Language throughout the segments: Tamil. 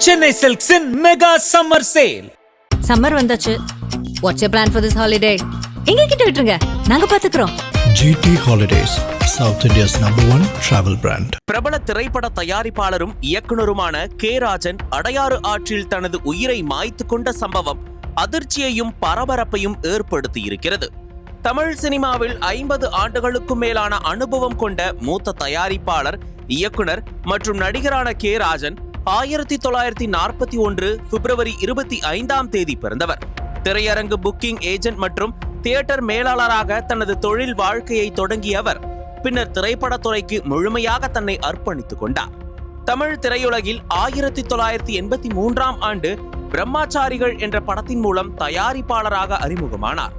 Chennai Silks in Mega Summer Sale. Summer வந்தாச்சு. What's your plan for this holiday? எங்க கிட்ட விட்டுருங்க, நாங்க பாத்துக்கிறோம். GT Holidays, South India's #1 travel brand. பிரபல திரைப்பட தயாரிப்பாளரும் இயக்குனருமான கே ராஜன் அடையாறு ஆற்றில் தனது உயிரை மாய்த்து கொண்ட சம்பவம் அதிர்ச்சியையும் பரபரப்பையும் ஏற்படுத்தியிருக்கிறது. தமிழ் சினிமாவில் 50 ஆண்டுகளுக்கும் மேலான அனுபவம் கொண்ட மூத்த தயாரிப்பாளர், இயக்குனர் மற்றும் நடிகரான கே ராஜன் 1941 பிப்ரவரி 25 பிறந்தவர். திரையரங்கு புக்கிங் ஏஜென்ட் மற்றும் தியேட்டர் மேலாளராக தனது தொழில் வாழ்க்கையை தொடங்கிய அவர் பின்னர் திரைப்படத்துறைக்கு முழுமையாக தன்னை அர்ப்பணித்துக் கொண்டார். தமிழ் திரையுலகில் 1983 ஆண்டு பிரம்மாச்சாரிகள் என்ற படத்தின் மூலம் தயாரிப்பாளராக அறிமுகமானார்.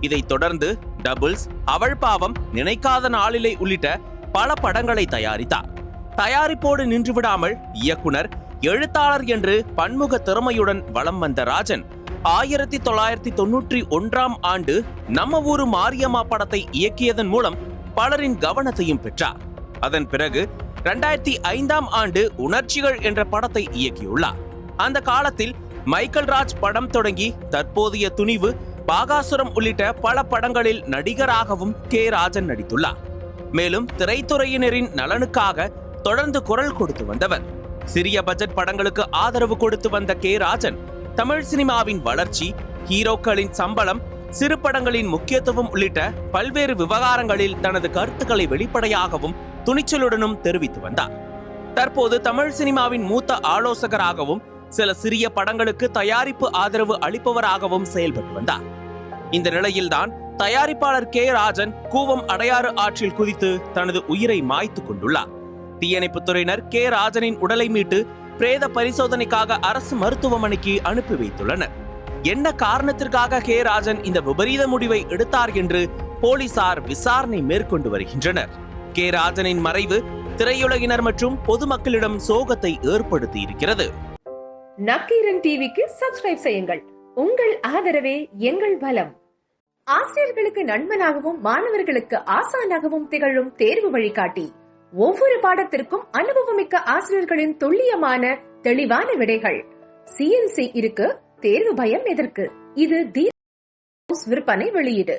இதைத் தொடர்ந்து டபுள்ஸ், அவள் பாவம், நினைக்காத நாளிலே உள்ளிட்ட பல படங்களை தயாரித்தார். தயாரிப்போடு நின்றுவிடாமல் இயக்குனர், எழுத்தாளர் என்று பன்முக திறமையுடன் வலம் வந்த ராஜன் 1991 ஆண்டு நம்ம ஊரு மாரியம்மா படத்தை இயக்கியதன் மூலம் பலரின் கவனத்தையும் பெற்றார். அதன் பிறகு 2005 ஆண்டு உணர்ச்சிகள் என்ற படத்தை இயக்கியுள்ளார். அந்த காலத்தில் மைக்கேல் ராஜ் படம் தொடங்கி தற்போதைய துணிவு, பாகாசுரம் உள்ளிட்ட பல படங்களில் நடிகராகவும் கே ராஜன் நடித்துள்ளார். மேலும் திரைத்துறையினரின் நலனுக்காக தொடர்ந்து குரல் கொடுத்து வந்தவர். சிறிய பட்ஜெட் படங்களுக்கு ஆதரவு கொடுத்து வந்த கே ராஜன் தமிழ் சினிமாவின் வளர்ச்சி, ஹீரோக்களின் சம்பளம், சிறு படங்களின் முக்கியத்துவம் உள்ளிட்ட பல்வேறு விவகாரங்களில் தனது கருத்துக்களை வெளிப்படையாகவும் துணிச்சலுடனும் தெரிவித்து வந்தார். தற்போது தமிழ் சினிமாவின் மூத்த ஆலோசகராகவும் சில சிறிய படங்களுக்கு தயாரிப்பு ஆதரவு அளிப்பவராகவும் செயல்பட்டு வந்தார். இந்த நிலையில்தான் தயாரிப்பாளர் கே ராஜன் கூவம் அடையாறு ஆற்றில் குதித்து தனது உயிரை மாய்த்து கொண்டுள்ளார். தீயணைப்புத்துறையினர் கே ராஜனின் உடலை மீட்டு பிரேத பரிசோதனைக்காக அரசு மருத்துவமனைக்கு அனுப்பி வைத்துள்ளனர். என்ன காரணத்திற்காக கே ராஜன் இந்த விபரீத முடிவை எடுத்தார் என்று போலீசார் விசாரணை மேற்கொண்டு வருகின்றனர். கே ராஜனின் மறைவு திரையுலகினர் மற்றும் பொதுமக்களிடம் சோகத்தை ஏற்படுத்தி இருக்கிறது. நக்கீரன் டிவிக்கு சப்ஸ்கிரைப் செய்யுங்கள். உங்கள் ஆதரவே எங்கள் பலம். ஆசிரியர்களுக்கு நண்பனாகவும் மாணவர்களுக்கு ஆசானாகவும் திகழும் தேர்வு வழிகாட்டி. ஒவ்வொரு பாடத்திற்கும் அனுபவமிக்க ஆசிரியர்களின் துல்லியமான தெளிவான விடைகள். CNC இருக்கு, தேர்வு பயம் எதற்கு? இது விற்பனை வெளியீடு.